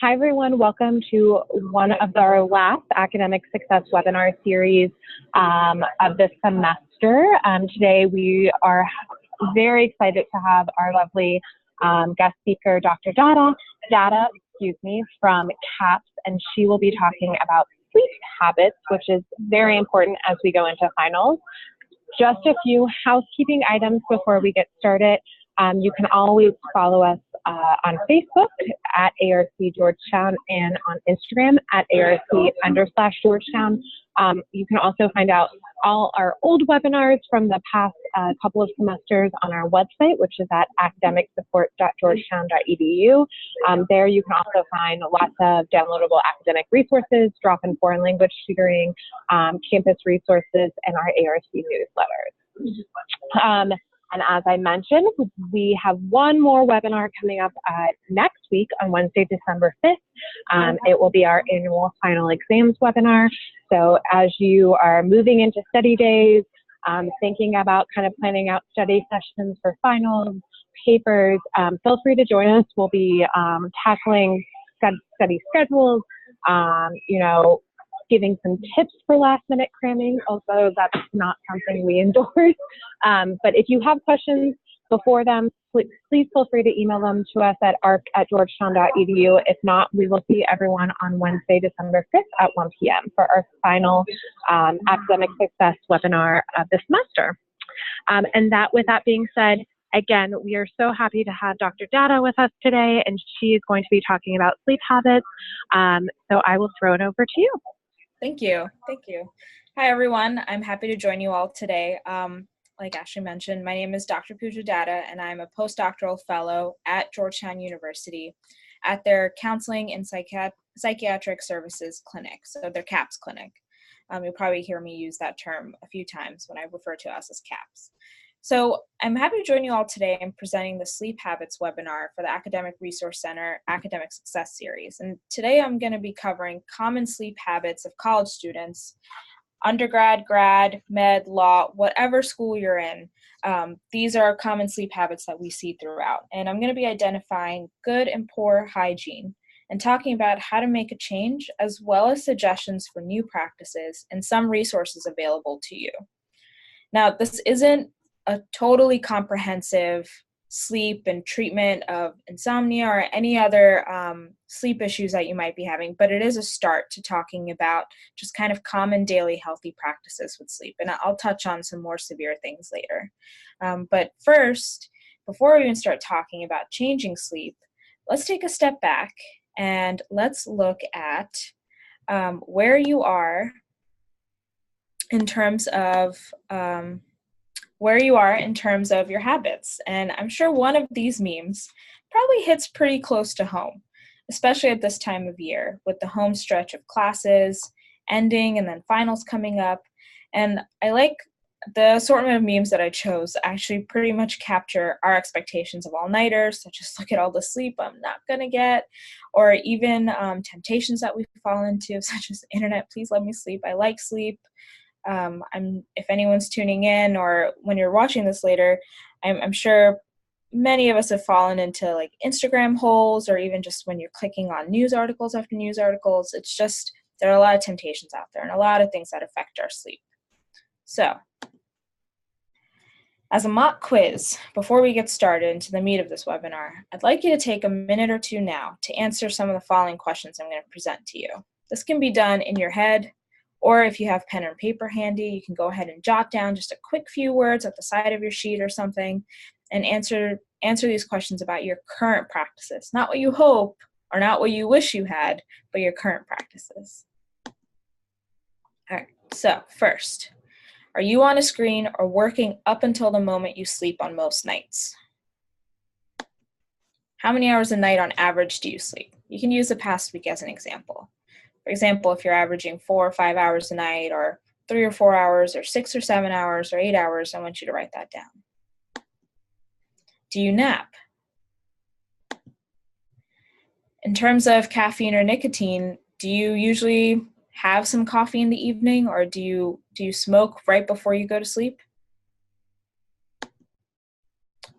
Hi, everyone. Welcome to one of our last academic success webinar series of this semester. Today, we are very excited to have our lovely guest speaker, Dr. Dada, from CAPS, and she will be talking about sleep habits, which is very important as we go into finals. Just a few housekeeping items before we get started. You can always follow us on Facebook at ARC Georgetown and on Instagram at ARC_Georgetown. You can also find out all our old webinars from the past couple of semesters on our website, which is at academicsupport.georgetown.edu. There you can also find lots of downloadable academic resources, drop-in foreign language tutoring, campus resources, and our ARC newsletters. And as I mentioned, we have one more webinar coming up next week on Wednesday, December 5th. It will be our annual final exams webinar. So as you are moving into study days, thinking about kind of planning out study sessions for finals, papers, feel free to join us. We'll be tackling study schedules, giving some tips for last minute cramming, although that's not something we endorse. But if you have questions before them, please feel free to email them to us at arc@georgetown.edu. If not, we will see everyone on Wednesday, December 5th at 1 p.m. for our final academic success webinar of the semester. With that being said, again, we are so happy to have Dr. Dada with us today, and she is going to be talking about sleep habits. So I will throw it over to you. Thank you. Hi, everyone. I'm happy to join you all today. Like Ashley mentioned, my name is Dr. Pooja Dada, and I'm a postdoctoral fellow at Georgetown University at their Counseling and Psychiatric Services Clinic, so their CAPS clinic. You'll probably hear me use that term a few times when I refer to us as CAPS. So I'm happy to join you all today in presenting the Sleep Habits webinar for the Academic Resource Center Academic Success Series. And today I'm going to be covering common sleep habits of college students, undergrad, grad, med, law, whatever school you're in. These are common sleep habits that we see throughout. And I'm going to be identifying good and poor hygiene and talking about how to make a change, as well as suggestions for new practices and some resources available to you. Now, this isn't a totally comprehensive sleep and treatment of insomnia or any other sleep issues that you might be having, but it is a start to talking about just kind of common daily healthy practices with sleep. And I'll touch on some more severe things later. But first, before we even start talking about changing sleep, let's take a step back and let's look at where you are in terms of your habits. And I'm sure one of these memes probably hits pretty close to home, especially at this time of year with the home stretch of classes ending and then finals coming up. And I like the assortment of memes that I chose actually pretty much capture our expectations of all-nighters, such as look at all the sleep I'm not going to get, or even temptations that we fall into, such as internet, please let me sleep, I like sleep. If anyone's tuning in or when you're watching this later, I'm sure many of us have fallen into like Instagram holes, or even just when you're clicking on news articles after news articles. It's just, there are a lot of temptations out there and a lot of things that affect our sleep. So, as a mock quiz, before we get started into the meat of this webinar, I'd like you to take a minute or two now to answer some of the following questions I'm going to present to you. This can be done in your head, or if you have pen and paper handy, you can go ahead and jot down just a quick few words at the side of your sheet or something and answer these questions about your current practices. Not what you hope or not what you wish you had, but your current practices. All right, so first, are you on a screen or working up until the moment you sleep on most nights? How many hours a night on average do you sleep? You can use the past week as an example. For example, if you're averaging 4 or 5 hours a night, or 3 or 4 hours, or 6 or 7 hours, or 8 hours, I want you to write that down. Do you nap? In terms of caffeine or nicotine, do you usually have some coffee in the evening, or do you smoke right before you go to sleep?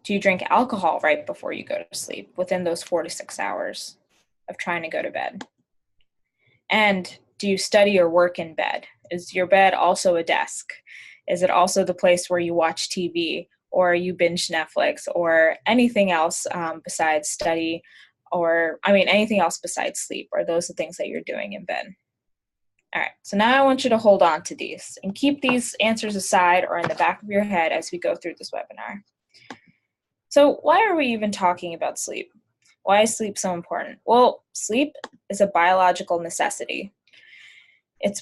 Do you drink alcohol right before you go to sleep within those 4 to 6 hours of trying to go to bed? And do you study or work in bed? Is your bed also a desk? Is it also the place where you watch TV or you binge Netflix or anything else besides study anything else besides sleep? Are those the things that you're doing in bed? All right, so now I want you to hold on to these and keep these answers aside or in the back of your head as we go through this webinar. So why are we even talking about sleep? Why is sleep so important? Well, sleep is a biological necessity.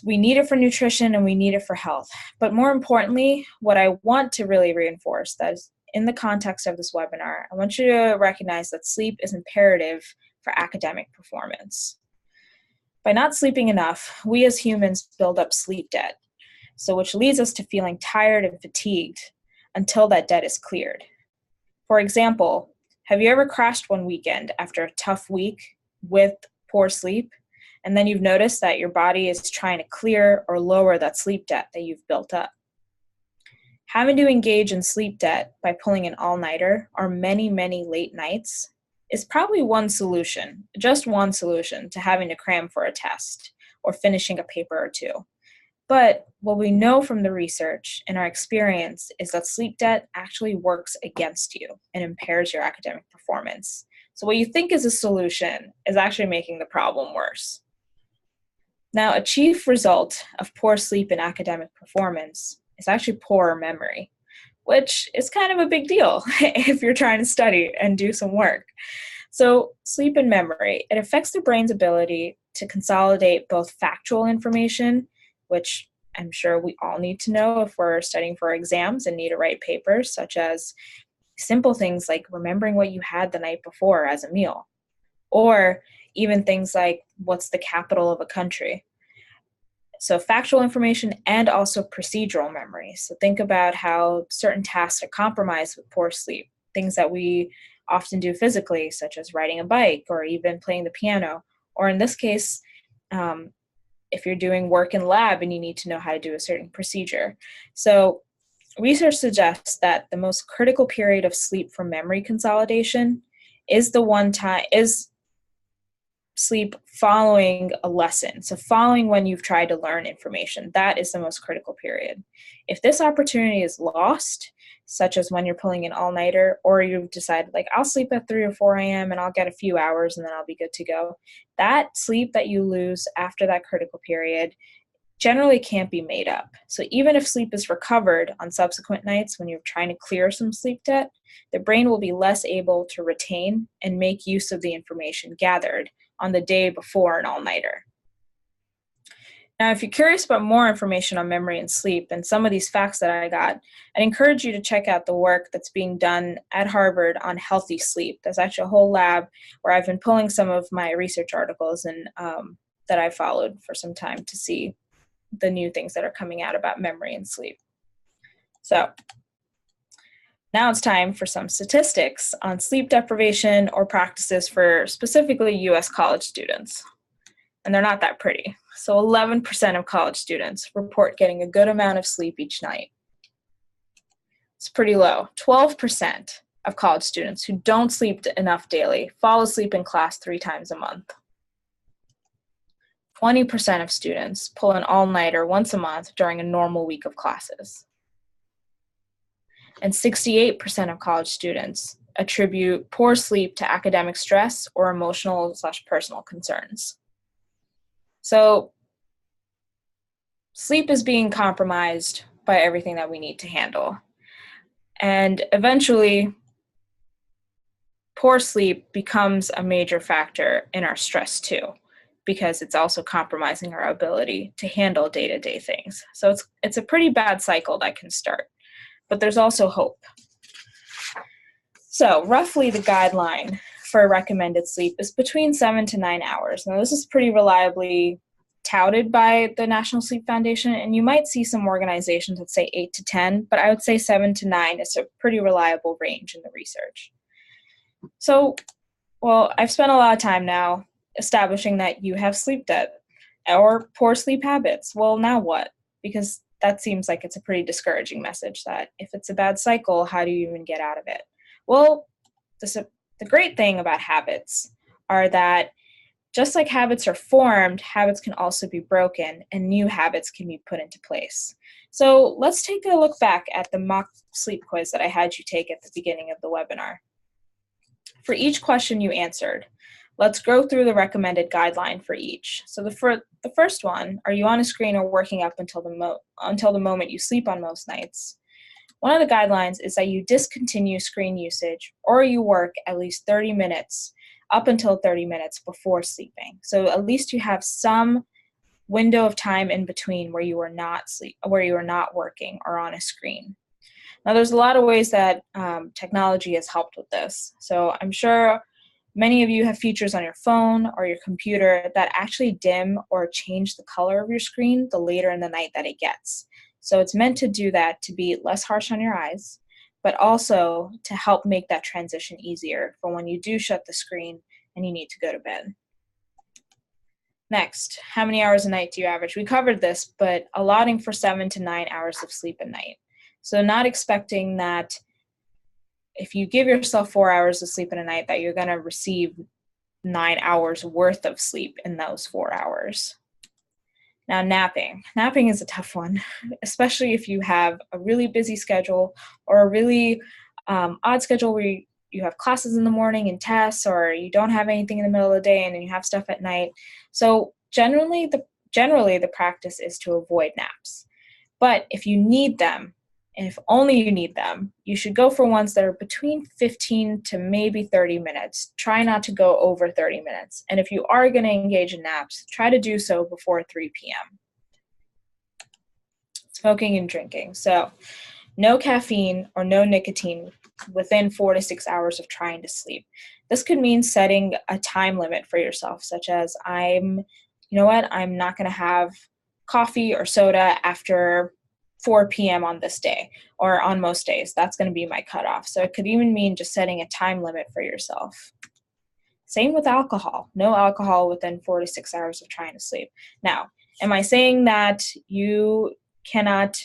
We need it for nutrition and we need it for health. But more importantly, what I want to really reinforce that is in the context of this webinar, I want you to recognize that sleep is imperative for academic performance. By not sleeping enough, we as humans build up sleep debt, which leads us to feeling tired and fatigued until that debt is cleared. For example, have you ever crashed one weekend after a tough week with poor sleep, and then you've noticed that your body is trying to clear or lower that sleep debt that you've built up? Having to engage in sleep debt by pulling an all-nighter or many, many late nights is probably just one solution to having to cram for a test or finishing a paper or two. But what we know from the research and our experience is that sleep debt actually works against you and impairs your academic performance. So what you think is a solution is actually making the problem worse. Now, a chief result of poor sleep in academic performance is actually poor memory, which is kind of a big deal if you're trying to study and do some work. So sleep and memory, it affects the brain's ability to consolidate both factual information, which I'm sure we all need to know if we're studying for exams and need to write papers, such as simple things like remembering what you had the night before as a meal, or even things like what's the capital of a country. So factual information and also procedural memory. So think about how certain tasks are compromised with poor sleep, things that we often do physically, such as riding a bike or even playing the piano, or in this case, if you're doing work in lab and you need to know how to do a certain procedure. So research suggests that the most critical period of sleep for memory consolidation is sleep following a lesson. So following when you've tried to learn information, that is the most critical period. If this opportunity is lost, such as when you're pulling an all-nighter, or you've decided I'll sleep at 3 or 4 a.m. and I'll get a few hours and then I'll be good to go, that sleep that you lose after that critical period generally can't be made up. So even if sleep is recovered on subsequent nights when you're trying to clear some sleep debt, the brain will be less able to retain and make use of the information gathered on the day before an all-nighter. Now, if you're curious about more information on memory and sleep and some of these facts that I got, I'd encourage you to check out the work that's being done at Harvard on healthy sleep. There's actually a whole lab where I've been pulling some of my research articles and that I followed for some time to see the new things that are coming out about memory and sleep. So now it's time for some statistics on sleep deprivation or practices for specifically US college students. And they're not that pretty. So 11% of college students report getting a good amount of sleep each night. It's pretty low. 12% of college students who don't sleep enough daily fall asleep in class 3 times a month. 20% of students pull an all-nighter once a month during a normal week of classes. And 68% of college students attribute poor sleep to academic stress or emotional/personal concerns. So sleep is being compromised by everything that we need to handle. And eventually, poor sleep becomes a major factor in our stress too, because it's also compromising our ability to handle day-to-day things. So it's a pretty bad cycle that can start, but there's also hope. So roughly the guideline for recommended sleep is between 7 to 9 hours. Now this is pretty reliably touted by the National Sleep Foundation, and you might see some organizations that say 8 to 10, but I would say 7 to 9 is a pretty reliable range in the research. So, well, I've spent a lot of time now establishing that you have sleep debt or poor sleep habits. Well, now what? Because that seems like it's a pretty discouraging message that if it's a bad cycle, how do you even get out of it? Well, the great thing about habits are that Just like habits are formed, habits can also be broken and new habits can be put into place. So let's take a look back at the mock sleep quiz that I had you take at the beginning of the webinar. For each question you answered, let's go through the recommended guideline for each. So the first one, are you on a screen or working up until the moment you sleep on most nights? One of the guidelines is that you discontinue screen usage or you work at least 30 minutes up until 30 minutes before sleeping. So at least you have some window of time in between where you are not working or on a screen. Now, there's a lot of ways that technology has helped with this. So I'm sure many of you have features on your phone or your computer that actually dim or change the color of your screen the later in the night that it gets. So it's meant to do that to be less harsh on your eyes, but also to help make that transition easier for when you do shut the screen and you need to go to bed. Next, how many hours a night do you average? We covered this, but allotting for 7 to 9 hours of sleep a night. So not expecting that if you give yourself 4 hours of sleep in a night that you're going to receive 9 hours worth of sleep in those 4 hours. Now, napping. Napping is a tough one, especially if you have a really busy schedule or a really odd schedule where you have classes in the morning and tests, or you don't have anything in the middle of the day and then you have stuff at night. So generally the practice is to avoid naps. But if you need them, and if only you need them, you should go for ones that are between 15 to maybe 30 minutes. Try not to go over 30 minutes. And if you are going to engage in naps, try to do so before 3 p.m. Smoking and drinking. So no caffeine or no nicotine within 4 to 6 hours of trying to sleep. This could mean setting a time limit for yourself, such as I'm not going to have coffee or soda after 4 p.m. on this day, or on most days. That's going to be my cutoff. So it could even mean just setting a time limit for yourself. Same with alcohol. No alcohol within 4 to 6 hours of trying to sleep. Now, am I saying that you cannot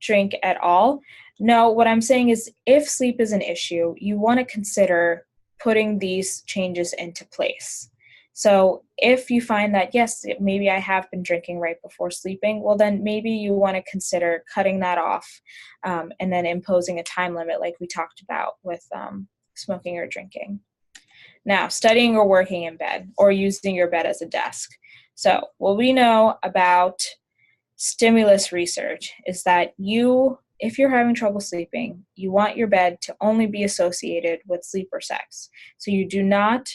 drink at all? No, what I'm saying is if sleep is an issue, you want to consider putting these changes into place. So if you find that, yes, maybe I have been drinking right before sleeping, well, then maybe you want to consider cutting that off and then imposing a time limit like we talked about with smoking or drinking. Now, studying or working in bed or using your bed as a desk. So what we know about stimulus research is that if you're having trouble sleeping, you want your bed to only be associated with sleep or sex. So you do not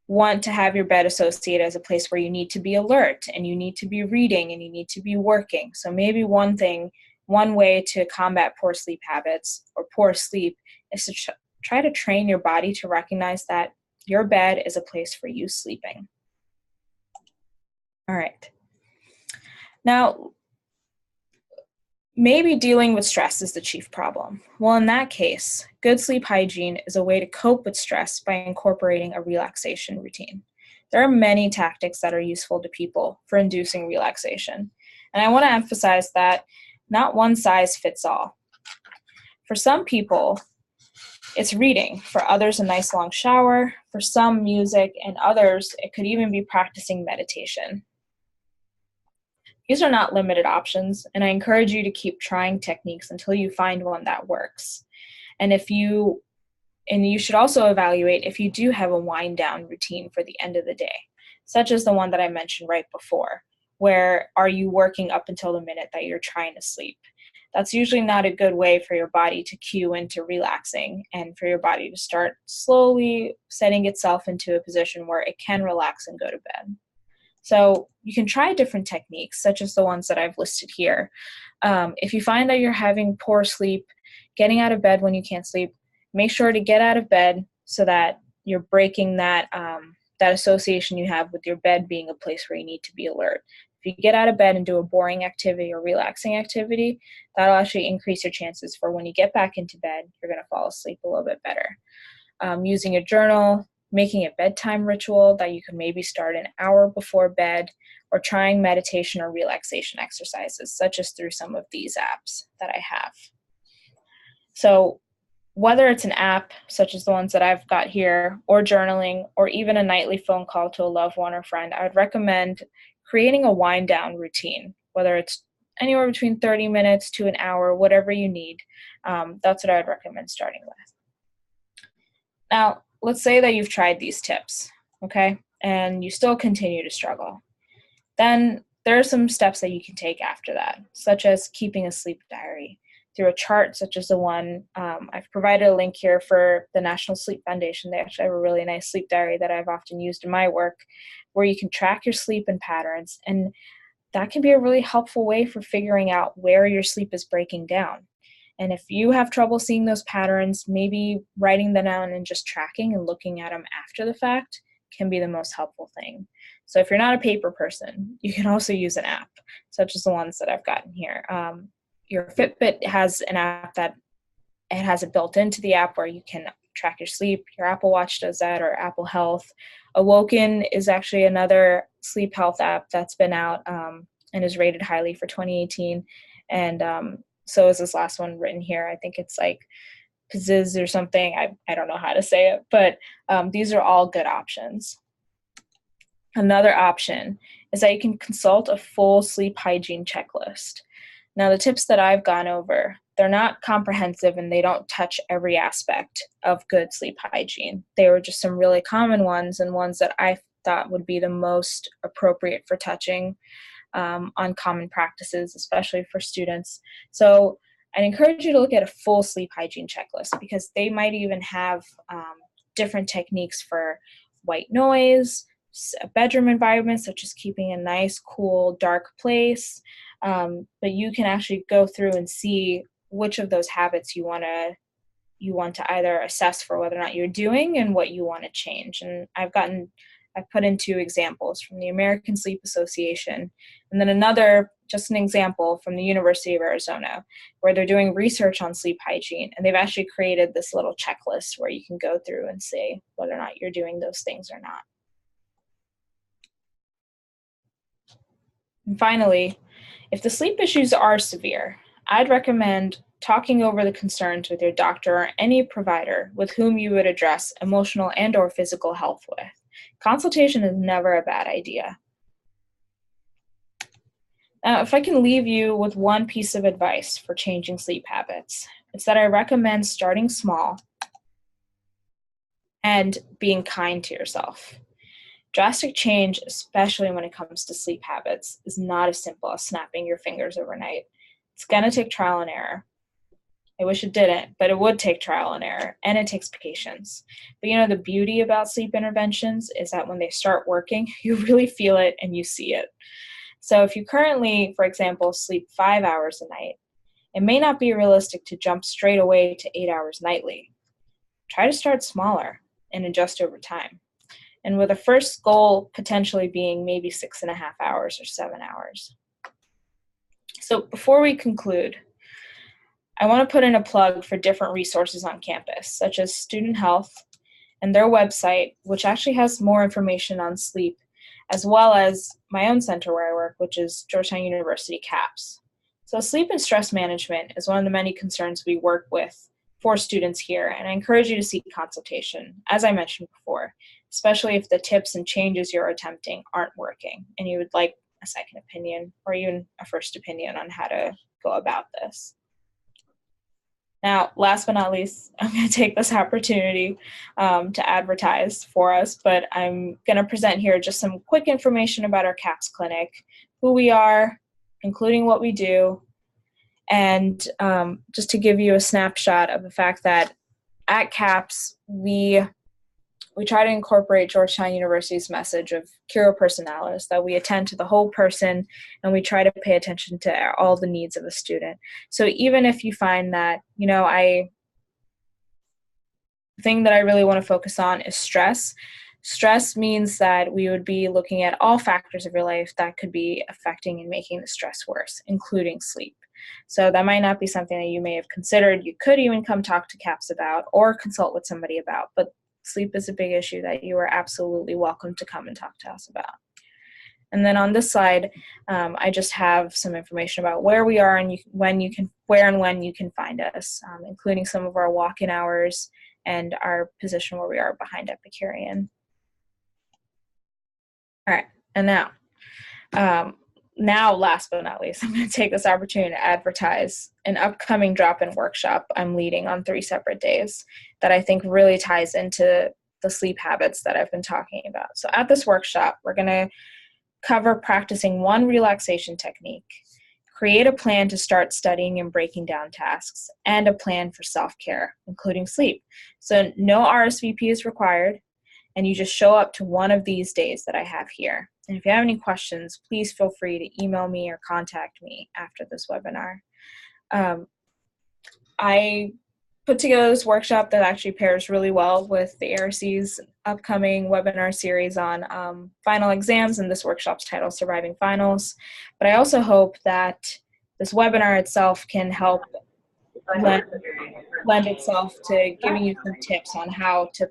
want to have your bed associated as a place where you need to be alert and you need to be reading and you need to be working. So maybe one way to combat poor sleep habits or poor sleep is to try to train your body to recognize that your bed is a place for you sleeping. All right. Now, maybe dealing with stress is the chief problem. Well, in that case, good sleep hygiene is a way to cope with stress by incorporating a relaxation routine. There are many tactics that are useful to people for inducing relaxation. And I want to emphasize that not one size fits all. For some people, it's reading. For others, a nice long shower. For some, music. And others, it could even be practicing meditation. These are not limited options, and I encourage you to keep trying techniques until you find one that works. And you should also evaluate if you do have a wind down routine for the end of the day, such as the one that I mentioned right before, where are you working up until the minute that you're trying to sleep? That's usually not a good way for your body to cue into relaxing and for your body to start slowly setting itself into a position where it can relax and go to bed. So you can try different techniques, such as the ones that I've listed here. If you find that you're having poor sleep, getting out of bed when you can't sleep, make sure to get out of bed so that you're breaking that association you have with your bed being a place where you need to be alert. If you get out of bed and do a boring activity or relaxing activity, that'll actually increase your chances for when you get back into bed, you're going to fall asleep a little bit better. Using a journal, making a bedtime ritual that you can maybe start an hour before bed, or trying meditation or relaxation exercises, such as through some of these apps that I have. So Whether it's an app, such as the ones that I've got here, or journaling, or even a nightly phone call to a loved one or friend, I would recommend creating a wind down routine, whether it's anywhere between 30 minutes to an hour, whatever you need. That's what I would recommend starting with. Now, let's say that you've tried these tips, okay, and you still continue to struggle. Then there are some steps that you can take after that, such as keeping a sleep diary through a chart such as the one I've provided a link here for the National Sleep Foundation. They actually have a really nice sleep diary that I've often used in my work, where you can track your sleep and patterns, and that can be a really helpful way for figuring out where your sleep is breaking down. And if you have trouble seeing those patterns, maybe writing them down and just tracking and looking at them after the fact can be the most helpful thing. So if you're not a paper person, you can also use an app, such as the ones that I've gotten here. Your Fitbit has an app that it has it built into the app where you can track your sleep. Your Apple Watch does that, or Apple Health. Awoken is actually another sleep health app that's been out and is rated highly for 2018. And so is this last one written here. I think it's like Pziz or something. I don't know how to say it, but these are all good options. Another option is that you can consult a full sleep hygiene checklist. Now, the tips that I've gone over, they're not comprehensive and they don't touch every aspect of good sleep hygiene. They were just some really common ones and ones that I thought would be the most appropriate for touching on common practices, especially for students. So I'd encourage you to look at a full sleep hygiene checklist, because they might even have different techniques for white noise, a bedroom environment, such as keeping a nice, cool, dark place. But you can actually go through and see which of those habits you want to either assess for whether or not you're doing and what you want to change. And I've put in 2 examples from the American Sleep Association, and then another, just an example from the University of Arizona, where they're doing research on sleep hygiene, and they've actually created this little checklist where you can go through and see whether or not you're doing those things or not. And finally, if the sleep issues are severe, I'd recommend talking over the concerns with your doctor or any provider with whom you would address emotional and/or physical health with. Consultation is never a bad idea. Now, if I can leave you with one piece of advice for changing sleep habits, it's that I recommend starting small and being kind to yourself. Drastic change, especially when it comes to sleep habits, is not as simple as snapping your fingers overnight. It's going to take trial and error. I wish it didn't, but it would take trial and error, and it takes patience. But the beauty about sleep interventions is that when they start working, you really feel it and you see it. So if you currently, for example, sleep 5 hours a night, it may not be realistic to jump straight away to 8 hours nightly. Try to start smaller and adjust over time. And with a first goal potentially being maybe 6.5 hours or 7 hours. So before we conclude, I want to put in a plug for different resources on campus, such as Student Health and their website, which actually has more information on sleep, as well as my own center where I work, which is Georgetown University CAPS. So sleep and stress management is one of the many concerns we work with for students here, and I encourage you to seek consultation, as I mentioned before, especially if the tips and changes you're attempting aren't working and you would like a second opinion or even a first opinion on how to go about this. Now, last but not least, I'm going to take this opportunity to advertise for us, but I'm going to present here just some quick information about our CAPS clinic, who we are, including what we do, and just to give you a snapshot of the fact that at CAPS, we try to incorporate Georgetown University's message of Cura Personalis, that we attend to the whole person and we try to pay attention to all the needs of a student. So even if you find that, the thing that I really want to focus on is stress. Stress means that we would be looking at all factors of your life that could be affecting and making the stress worse, including sleep. So that might not be something that you may have considered. You could even come talk to CAPS about or consult with somebody about, but sleep is a big issue that you are absolutely welcome to come and talk to us about. And then on this slide, I just have some information about where we are and where and when you can find us, including some of our walk-in hours and our position where we are behind Epicurean. All right, and now, last but not least, I'm going to take this opportunity to advertise an upcoming drop-in workshop I'm leading on 3 separate days that I think really ties into the sleep habits that I've been talking about. So at this workshop, we're going to cover practicing 1 relaxation technique, create a plan to start studying and breaking down tasks, and a plan for self-care, including sleep. So no RSVP is required, and you just show up to one of these days that I have here. And if you have any questions, please feel free to email me or contact me after this webinar. I put together this workshop that actually pairs really well with the ARC's upcoming webinar series on final exams, and this workshop's title, Surviving Finals. But I also hope that this webinar itself can help lend itself to giving you some tips on how to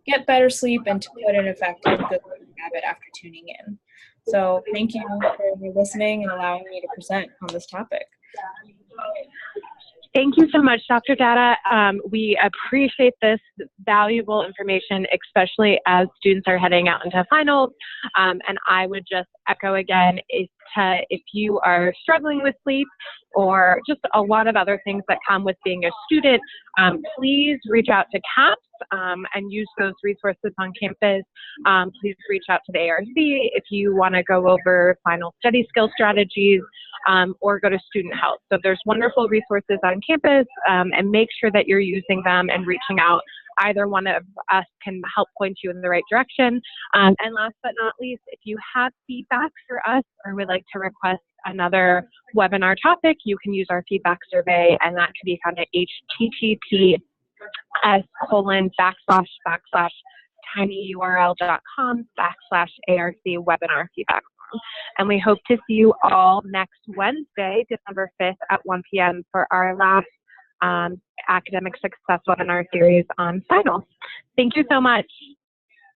get better sleep and to put in effect a good habit after tuning in. So thank you for listening and allowing me to present on this topic. Thank you so much, Dr. Data. We appreciate this valuable information, especially as students are heading out into finals. And I would just echo again, if you are struggling with sleep or just a lot of other things that come with being a student, please reach out to CAPS and use those resources on campus. Please reach out to the ARC if you want to go over final study skill strategies, or go to Student Health. So there's wonderful resources on campus, and make sure that you're using them and reaching out. Either one of us can help point you in the right direction. And last but not least, if you have feedback for us or would like to request another webinar topic, you can use our feedback survey, and that can be found at https://tinyurl.com/ARC webinar feedback form. And we hope to see you all next Wednesday, December 5th at 1 p.m. for our last academic success webinar series on finals. Thank you so much.